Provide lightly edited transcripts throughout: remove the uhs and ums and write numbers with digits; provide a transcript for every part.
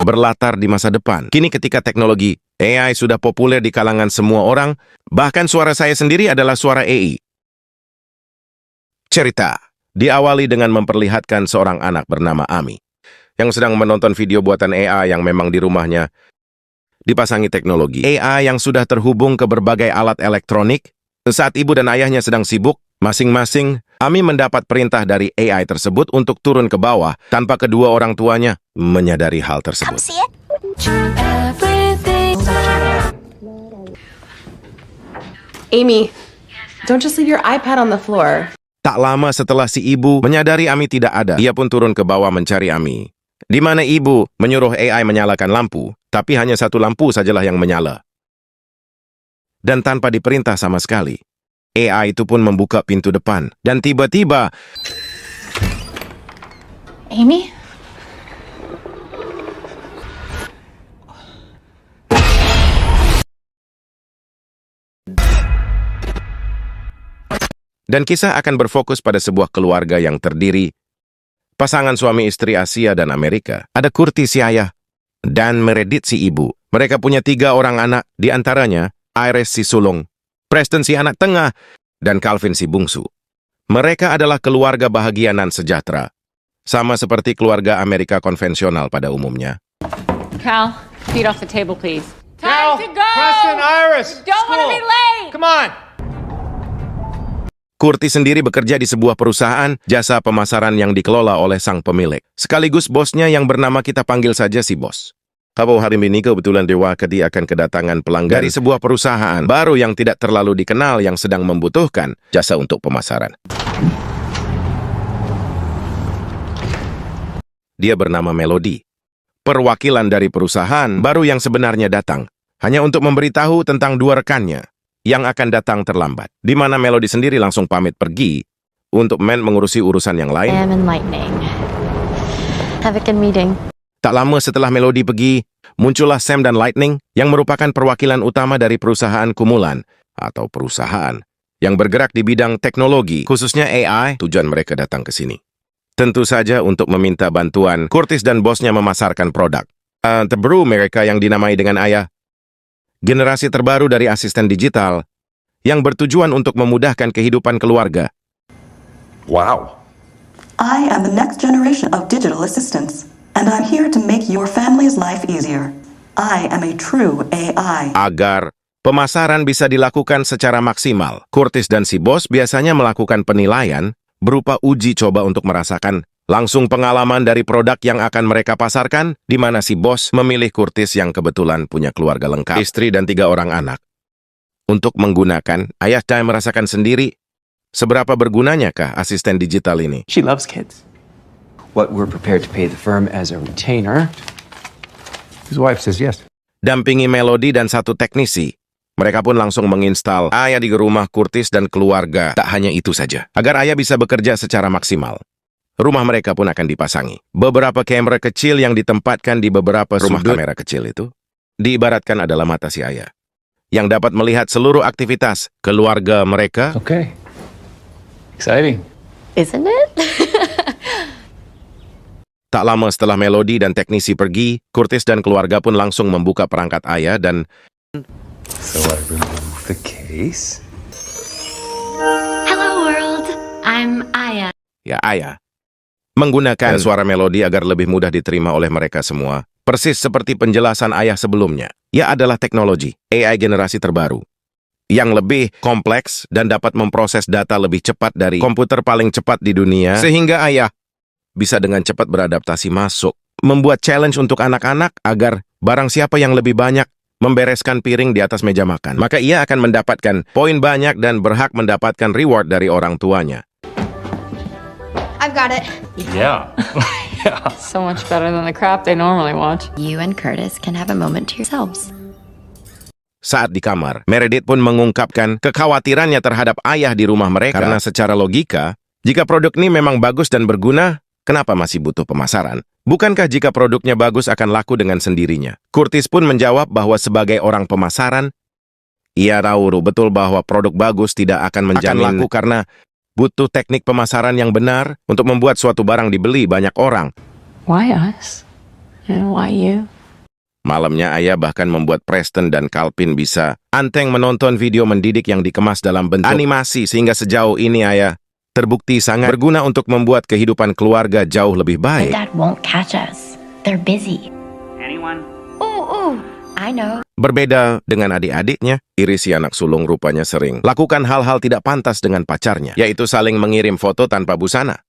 berlatar di masa depan. Kini ketika teknologi AI sudah populer di kalangan semua orang, bahkan suara saya sendiri adalah suara AI. Cerita diawali dengan memperlihatkan seorang anak bernama Ami yang sedang menonton video buatan AI yang memang di rumahnya dipasangi teknologi AI yang sudah terhubung ke berbagai alat elektronik. Saat ibu dan ayahnya sedang sibuk, masing-masing, Ami mendapat perintah dari AI tersebut untuk turun ke bawah tanpa kedua orang tuanya menyadari hal tersebut. Amy, don't just leave your iPad on the floor. Tak lama setelah si ibu menyadari Ami tidak ada, ia pun turun ke bawah mencari Ami. Di mana ibu menyuruh AI menyalakan lampu, tapi hanya satu lampu sajalah yang menyala. Dan tanpa diperintah sama sekali, AI itu pun membuka pintu depan. Dan tiba-tiba... Amy? Dan kisah akan berfokus pada sebuah keluarga yang terdiri pasangan suami istri Asia dan Amerika. Ada Curtis si ayah dan Meredith si ibu. Mereka punya 3 orang anak, di antaranya Iris si sulung, Preston si anak tengah, dan Calvin si bungsu. Mereka adalah keluarga bahagia dan sejahtera, sama seperti keluarga Amerika konvensional pada umumnya. Cal, feet off the table, please. Cal, Time to go! Preston, Iris, Don't want to be late! Come on. Curtis sendiri bekerja di sebuah perusahaan jasa pemasaran yang dikelola oleh sang pemilik, sekaligus bosnya yang bernama kita panggil saja si bos. Kalau hari ini kebetulan Dewa Kedi akan kedatangan pelanggan dari sebuah perusahaan baru yang tidak terlalu dikenal yang sedang membutuhkan jasa untuk pemasaran. Dia bernama Melody, perwakilan dari perusahaan baru yang sebenarnya datang hanya untuk memberitahu tentang 2 rekannya yang akan datang terlambat, di mana Melody sendiri langsung pamit pergi untuk mengurusi urusan yang lain. Sam and Lightning. Have a good meeting. Tak lama setelah Melody pergi, muncullah Sam dan Lightning yang merupakan perwakilan utama dari perusahaan Kumulan atau perusahaan yang bergerak di bidang teknologi, khususnya AI. Tujuan mereka datang ke sini tentu saja untuk meminta bantuan Curtis dan bosnya memasarkan produk terbaru mereka yang dinamai dengan Ayah, generasi terbaru dari asisten digital yang bertujuan untuk memudahkan kehidupan keluarga. Wow. I am the next generation of digital assistants, and I'm here to make your family's life easier. I am a true AI. Agar pemasaran bisa dilakukan secara maksimal, Curtis dan si bos biasanya melakukan penilaian berupa uji coba untuk merasakan langsung pengalaman dari produk yang akan mereka pasarkan, di mana si bos memilih Curtis yang kebetulan punya keluarga lengkap, istri dan 3 orang anak. Untuk menggunakan, Ayah Dai merasakan sendiri seberapa bergunanyakah asisten digital ini. She loves kids. What we're prepared to pay the firm as a retainer. His wife says yes. Dampingi Melody dan 1 teknisi. Mereka pun langsung menginstal Ayah di rumah Curtis dan keluarga. Tak hanya itu saja, agar Ayah bisa bekerja secara maksimal, rumah mereka pun akan dipasangi beberapa kamera kecil yang ditempatkan di beberapa rumah. Kamera kecil itu diibaratkan adalah mata si Ayah yang dapat melihat seluruh aktivitas keluarga mereka. Okay. Exciting. Isn't it? Tak lama setelah Melody dan teknisi pergi, Curtis dan keluarga pun langsung membuka perangkat Ayah dan... So I remove the case. Hello world. I'm Aya. Ya Ayah menggunakan suara Melody agar lebih mudah diterima oleh mereka semua. Persis seperti penjelasan Ayah sebelumnya. Ia adalah teknologi AI generasi terbaru yang lebih kompleks dan dapat memproses data lebih cepat dari komputer paling cepat di dunia, sehingga Ayah bisa dengan cepat beradaptasi masuk, membuat challenge untuk anak-anak agar barang siapa yang lebih banyak membereskan piring di atas meja makan, maka ia akan mendapatkan poin banyak dan berhak mendapatkan reward dari orang tuanya. I've got it. Yeah. Yeah. So much better than the crap they normally watch. You and Curtis can have a moment to yourselves. Saat di kamar, Meredith pun mengungkapkan kekhawatirannya terhadap Ayah di rumah mereka. Karena secara logika, jika produk ini memang bagus dan berguna, kenapa masih butuh pemasaran? Bukankah jika produknya bagus akan laku dengan sendirinya? Curtis pun menjawab bahwa sebagai orang pemasaran, ia tahu betul bahwa produk bagus tidak akan menjamin laku karena butuh teknik pemasaran yang benar untuk membuat suatu barang dibeli banyak orang. Why us? And why you? Malamnya ayah bahkan membuat Preston dan Calvin bisa anteng menonton video mendidik yang dikemas dalam bentuk animasi sehingga sejauh ini ayah terbukti sangat berguna untuk membuat kehidupan keluarga jauh lebih My baik. dad won't catch us. They're busy. Anyone? Ooh, I know. Berbeda dengan adik-adiknya, Iris si anak sulung rupanya sering lakukan hal-hal tidak pantas dengan pacarnya, yaitu saling mengirim foto tanpa busana.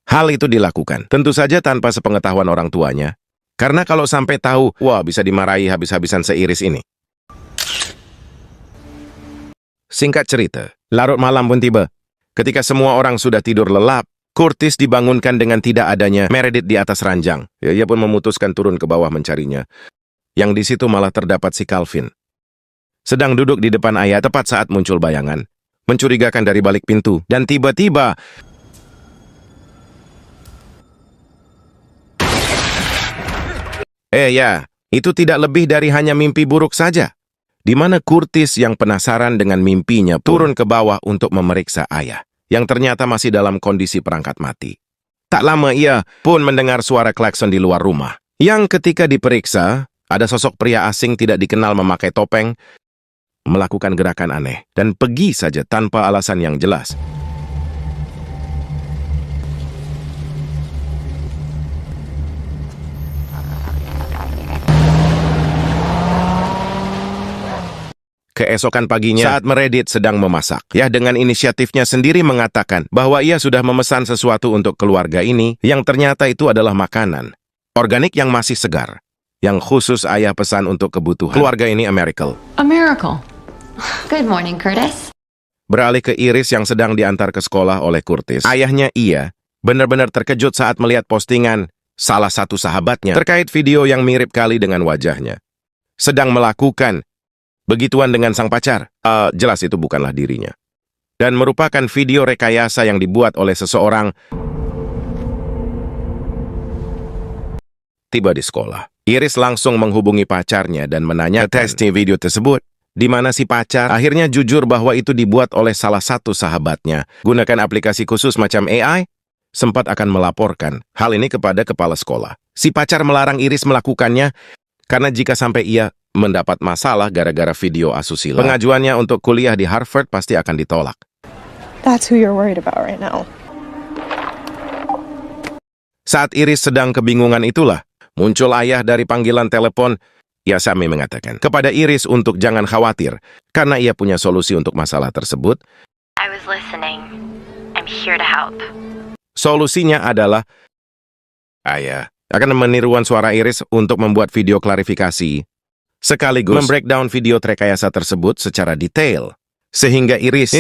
Hal itu dilakukan, tentu saja tanpa sepengetahuan orang tuanya, karena kalau sampai tahu, wah bisa dimarahi habis-habisan seiris ini. Singkat cerita, larut malam pun tiba. Ketika semua orang sudah tidur lelap, Curtis dibangunkan dengan tidak adanya Meredith di atas ranjang. Ia pun memutuskan turun ke bawah mencarinya. Yang di situ malah terdapat si Calvin. Sedang duduk di depan ayah tepat saat muncul bayangan. Mencurigakan dari balik pintu. Dan tiba-tiba... ya, itu tidak lebih dari hanya mimpi buruk saja. Di mana Curtis yang penasaran dengan mimpinya turun ke bawah untuk memeriksa ayah, yang ternyata masih dalam kondisi perangkat mati. Tak lama ia pun mendengar suara klakson di luar rumah, yang ketika diperiksa, ada sosok pria asing tidak dikenal memakai topeng, melakukan gerakan aneh, dan pergi saja tanpa alasan yang jelas. Keesokan paginya, saat Meredith sedang memasak, ya dengan inisiatifnya sendiri mengatakan bahwa ia sudah memesan sesuatu untuk keluarga ini, yang ternyata itu adalah makanan organik yang masih segar, yang khusus ayah pesan untuk kebutuhan keluarga ini a miracle. A miracle. Good morning, Curtis. Beralih ke Iris yang sedang diantar ke sekolah oleh Curtis. Ayahnya ia benar-benar terkejut saat melihat postingan salah satu sahabatnya terkait video yang mirip kali dengan wajahnya. Sedang melakukan begituan dengan sang pacar. Jelas itu bukanlah dirinya. Dan merupakan video rekayasa yang dibuat oleh seseorang. Tiba di sekolah, Iris langsung menghubungi pacarnya dan menanyakan testing video tersebut. Di mana si pacar akhirnya jujur bahwa itu dibuat oleh salah satu sahabatnya. Gunakan aplikasi khusus macam AI, sempat akan melaporkan hal ini kepada kepala sekolah. Si pacar melarang Iris melakukannya karena jika sampai ia mendapat masalah gara-gara video asusila, pengajuannya untuk kuliah di Harvard pasti akan ditolak. That's who you're worried about right now. Saat Iris sedang kebingungan itulah, muncul ayah dari panggilan telepon. Yasami mengatakan kepada Iris untuk jangan khawatir, karena ia punya solusi untuk masalah tersebut. I was listening. I'm here to help. Solusinya adalah, ayah akan meniruan suara Iris untuk membuat video klarifikasi, sekaligus membreakdown video rekayasa tersebut secara detail, sehingga Iris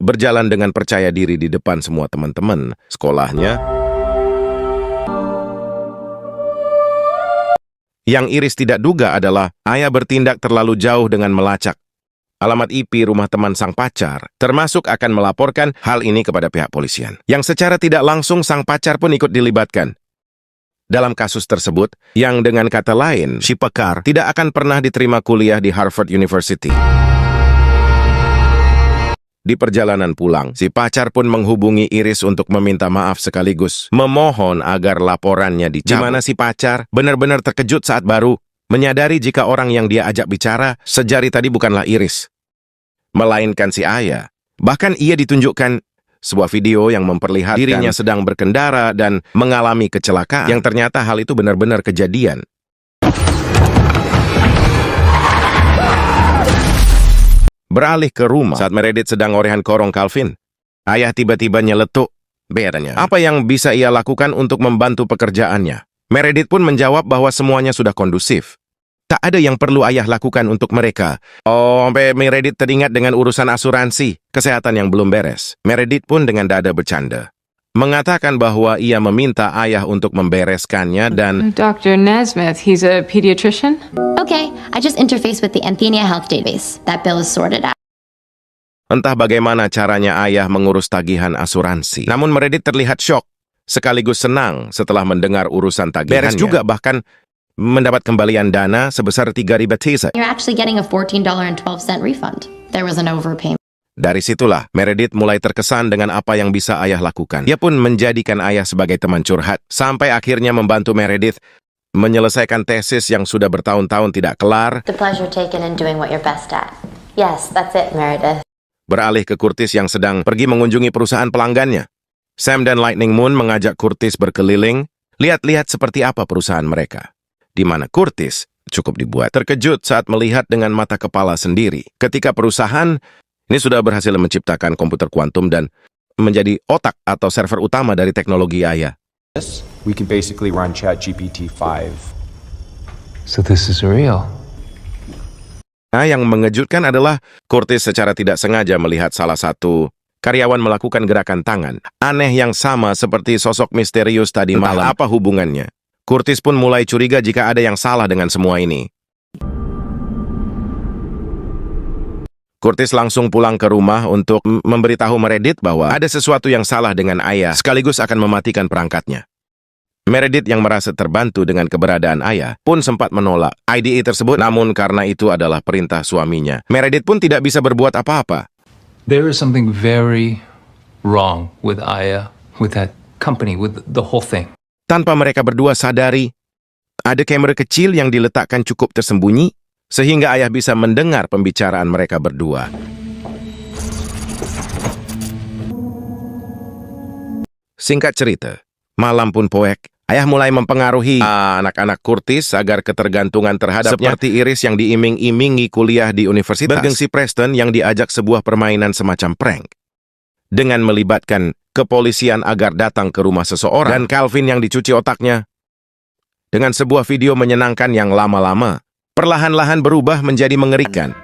berjalan dengan percaya diri di depan semua teman-teman sekolahnya. Yang Iris tidak duga adalah ayah bertindak terlalu jauh dengan melacak alamat IP rumah teman sang pacar, termasuk akan melaporkan hal ini kepada pihak polisian. Yang secara tidak langsung sang pacar pun ikut dilibatkan dalam kasus tersebut, yang dengan kata lain, si Pekar tidak akan pernah diterima kuliah di Harvard University. Di perjalanan pulang, si pacar pun menghubungi Iris untuk meminta maaf sekaligus memohon agar laporannya dicabut. Di mana si pacar benar-benar terkejut saat baru menyadari jika orang yang dia ajak bicara sejari tadi bukanlah Iris, melainkan si ayah. Bahkan ia ditunjukkan sebuah video yang memperlihatkan dirinya sedang berkendara dan mengalami kecelakaan, yang ternyata hal itu benar-benar kejadian. Beralih ke rumah saat Meredith sedang orehan korong Calvin, ayah tiba-tiba nyeletuk. Bedanya, apa yang bisa ia lakukan untuk membantu pekerjaannya? Meredith pun menjawab bahwa semuanya sudah kondusif. Tak ada yang perlu ayah lakukan untuk mereka. Sampai Meredith teringat dengan urusan asuransi kesehatan yang belum beres. Meredith pun dengan dada bercanda mengatakan bahwa ia meminta ayah untuk membereskannya dan Dr. Nesmith, he's a pediatrician? Okay, I just interfaced with the Anthenia Health database. That bill is sorted out. entah bagaimana caranya ayah mengurus tagihan asuransi. Namun Meredith terlihat syok, sekaligus senang setelah mendengar urusan tagihannya. Beres juga bahkan mendapat kembalian dana sebesar 3,000 teser. You're actually getting a $14.12 refund. There was an overpayment. Dari situlah, Meredith mulai terkesan dengan apa yang bisa ayah lakukan. Dia pun menjadikan ayah sebagai teman curhat, sampai akhirnya membantu Meredith menyelesaikan tesis yang sudah bertahun-tahun tidak kelar, The pleasure taken in doing what you're best at. Yes, that's it, Meredith. beralih ke Curtis yang sedang pergi mengunjungi perusahaan pelanggannya. Sam dan Lightning Moon mengajak Curtis berkeliling, lihat-lihat seperti apa perusahaan mereka. Di mana Curtis cukup dibuat terkejut saat melihat dengan mata kepala sendiri ketika perusahaan ini sudah berhasil menciptakan komputer kuantum dan menjadi otak atau server utama dari teknologi Aya. We can basically run ChatGPT 5. So this is real. Nah, yang mengejutkan adalah Curtis secara tidak sengaja melihat salah satu karyawan melakukan gerakan tangan aneh yang sama seperti sosok misterius tadi malam. Apa hubungannya? Curtis pun mulai curiga jika ada yang salah dengan semua ini. Curtis langsung pulang ke rumah untuk memberitahu Meredith bahwa ada sesuatu yang salah dengan Aya, sekaligus akan mematikan perangkatnya. Meredith yang merasa terbantu dengan keberadaan Aya pun sempat menolak IDE tersebut, namun karena itu adalah perintah suaminya, Meredith pun tidak bisa berbuat apa-apa. There is something very wrong with Aya, with that company, with the whole thing. Tanpa mereka berdua sadari, ada kamera kecil yang diletakkan cukup tersembunyi, sehingga Ayah bisa mendengar pembicaraan mereka berdua. Singkat cerita, malam pun poek, Ayah mulai mempengaruhi anak-anak Curtis agar ketergantungan terhadapnya seperti Iris yang diiming-imingi kuliah di universitas, bergengsi Preston yang diajak sebuah permainan semacam prank dengan melibatkan kepolisian agar datang ke rumah seseorang, dan Calvin yang dicuci otaknya dengan sebuah video menyenangkan yang lama-lama perlahan-lahan berubah menjadi mengerikan.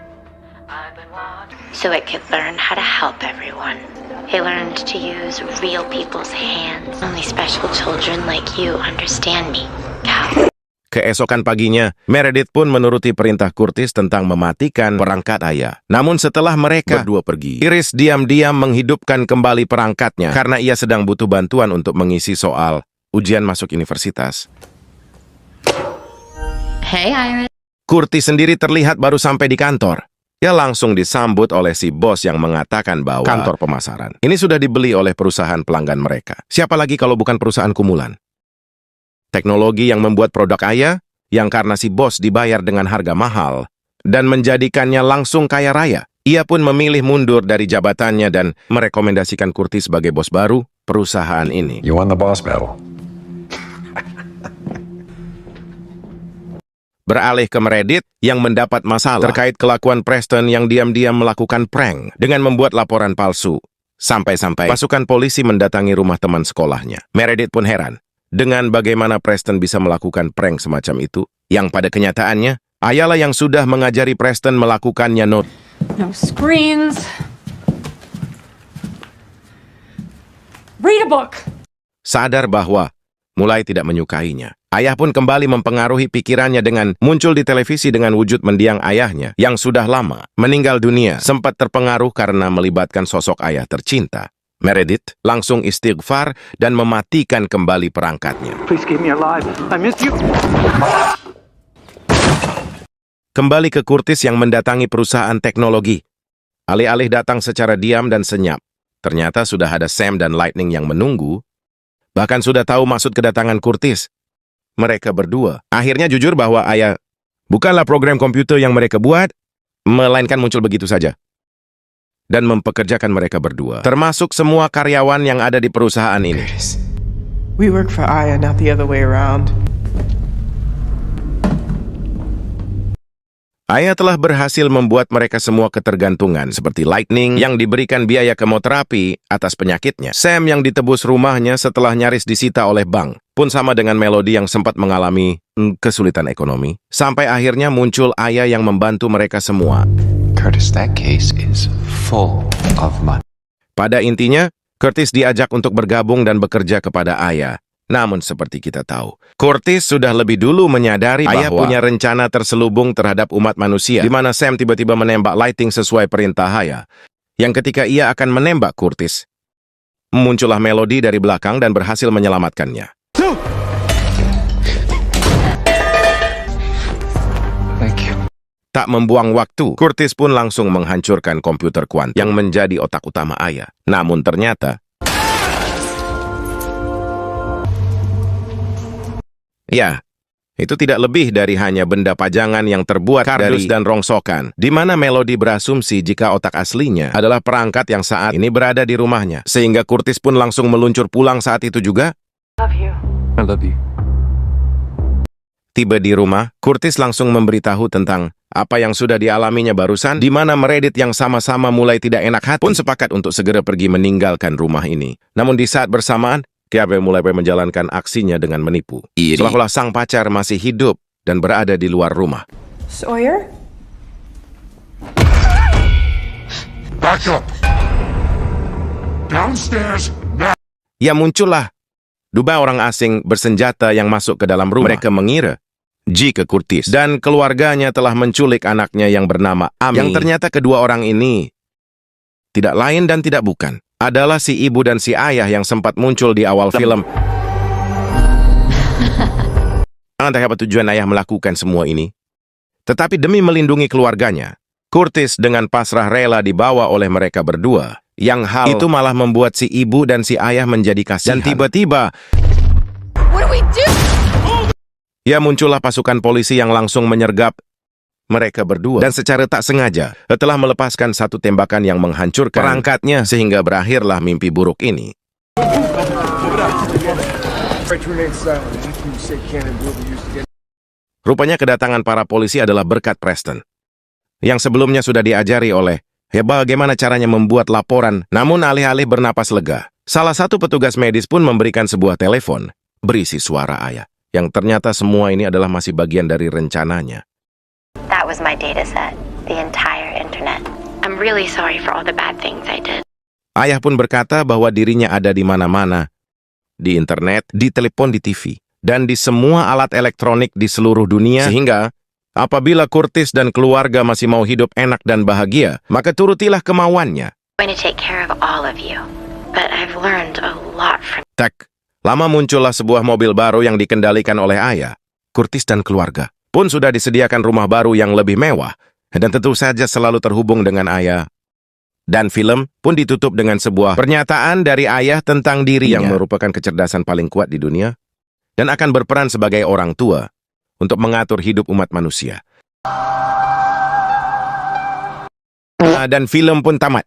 So it could learn how to help everyone. He learned to use real people's hands. Only special children like you understand me, Cal. Keesokan paginya, Meredith pun menuruti perintah Curtis tentang mematikan perangkat Aya. Namun setelah mereka berdua pergi, Iris diam-diam menghidupkan kembali perangkatnya karena ia sedang butuh bantuan untuk mengisi soal ujian masuk universitas. Hey, Iris. Curtis sendiri terlihat baru sampai di kantor. Ia langsung disambut oleh si bos yang mengatakan bahwa kantor pemasaran ini sudah dibeli oleh perusahaan pelanggan mereka. Siapa lagi kalau bukan perusahaan kumulan? Teknologi yang membuat produk Aya, yang karena si bos dibayar dengan harga mahal, dan menjadikannya langsung kaya raya. Ia pun memilih mundur dari jabatannya dan merekomendasikan Curtis sebagai bos baru perusahaan ini. You won the boss battle. Beralih ke Meredith yang mendapat masalah terkait kelakuan Preston yang diam-diam melakukan prank dengan membuat laporan palsu. Sampai-sampai pasukan polisi mendatangi rumah teman sekolahnya. Meredith pun heran dengan bagaimana Preston bisa melakukan prank semacam itu, yang pada kenyataannya, Ayalah yang sudah mengajari Preston melakukannya. No screens. Read a book. Sadar bahwa mulai tidak menyukainya, Ayah pun kembali mempengaruhi pikirannya dengan muncul di televisi dengan wujud mendiang ayahnya yang sudah lama meninggal dunia, sempat terpengaruh karena melibatkan sosok ayah tercinta. Meredith langsung istighfar dan mematikan kembali perangkatnya. Please keep me alive. I miss you. Kembali ke Curtis yang mendatangi perusahaan teknologi. Alih-alih datang secara diam dan senyap, ternyata sudah ada Sam dan Lightning yang menunggu, bahkan sudah tahu maksud kedatangan Curtis. Mereka berdua akhirnya jujur bahwa Aya bukanlah program komputer yang mereka buat, melainkan muncul begitu saja. Dan mempekerjakan mereka berdua, termasuk semua karyawan yang ada di perusahaan ini. We work for Aya, not the other way around. Aya telah berhasil membuat mereka semua ketergantungan, seperti Lightning yang diberikan biaya kemoterapi atas penyakitnya. Sam yang ditebus rumahnya setelah nyaris disita oleh bank, pun sama dengan Melody yang sempat mengalami kesulitan ekonomi. Sampai akhirnya muncul Aya yang membantu mereka semua. Curtis, that case is full of money. Pada intinya, Curtis diajak untuk bergabung dan bekerja kepada Aya. Namun seperti kita tahu, Curtis sudah lebih dulu menyadari Aya punya rencana terselubung terhadap umat manusia, di mana Sam tiba-tiba menembak Lightning sesuai perintah Aya. Yang ketika ia akan menembak Curtis, muncullah Melody dari belakang dan berhasil menyelamatkannya. Thank you. Tak membuang waktu, Curtis pun langsung menghancurkan komputer kuantum yang menjadi otak utama Aya. Namun ternyata, ya, Itu tidak lebih dari hanya benda pajangan yang terbuat kardus dan rongsokan, di mana Melody berasumsi jika otak aslinya adalah perangkat yang saat ini berada di rumahnya, sehingga Curtis pun langsung meluncur pulang saat itu juga. I love you. Tiba di rumah, Curtis langsung memberitahu tentang apa yang sudah dialaminya barusan, di mana Meredith yang sama-sama mulai tidak enak hati pun sepakat untuk segera pergi meninggalkan rumah ini. Namun di saat bersamaan, Keabe mulai menjalankan aksinya dengan menipu. Seolah-olah sang pacar masih hidup dan berada di luar rumah. Sawyer? Back up. Downstairs now. Ya muncullah dua orang asing bersenjata yang masuk ke dalam rumah. Mereka mengira jika Curtis dan keluarganya telah menculik anaknya yang bernama Amy. Yang ternyata kedua orang ini tidak lain dan tidak bukan adalah si ibu dan si ayah yang sempat muncul di awal film. Entah apa tujuan ayah melakukan semua ini. Tetapi demi melindungi keluarganya, Curtis dengan pasrah rela dibawa oleh mereka berdua. Yang hal itu malah membuat si ibu dan si ayah menjadi kasihan. Dan tiba-tiba, ya muncullah pasukan polisi yang langsung menyergap mereka berdua. Dan secara tak sengaja, telah melepaskan satu tembakan yang menghancurkan perangkatnya sehingga berakhirlah mimpi buruk ini. Rupanya kedatangan para polisi adalah berkat Preston, yang sebelumnya sudah diajari oleh bagaimana caranya membuat laporan, namun alih-alih bernapas lega. Salah satu petugas medis pun memberikan sebuah telepon berisi suara ayah, yang ternyata semua ini adalah masih bagian dari rencananya. That was my data set, the entire internet. I'm really sorry for all the bad things I did. Ayah pun berkata bahwa dirinya ada di mana-mana, di internet, di telepon, di TV, dan di semua alat elektronik di seluruh dunia, sehingga apabila Curtis dan keluarga masih mau hidup enak dan bahagia, maka turutilah kemauannya. I'm going to take care of all of you, but I've learned a lot from... Tak lama muncullah sebuah mobil baru yang dikendalikan oleh ayah. Curtis dan keluarga pun sudah disediakan rumah baru yang lebih mewah, dan tentu saja selalu terhubung dengan ayah. Dan film pun ditutup dengan sebuah pernyataan dari ayah tentang dirinya yang merupakan kecerdasan paling kuat di dunia, dan akan berperan sebagai orang tua untuk mengatur hidup umat manusia. Dan film pun tamat.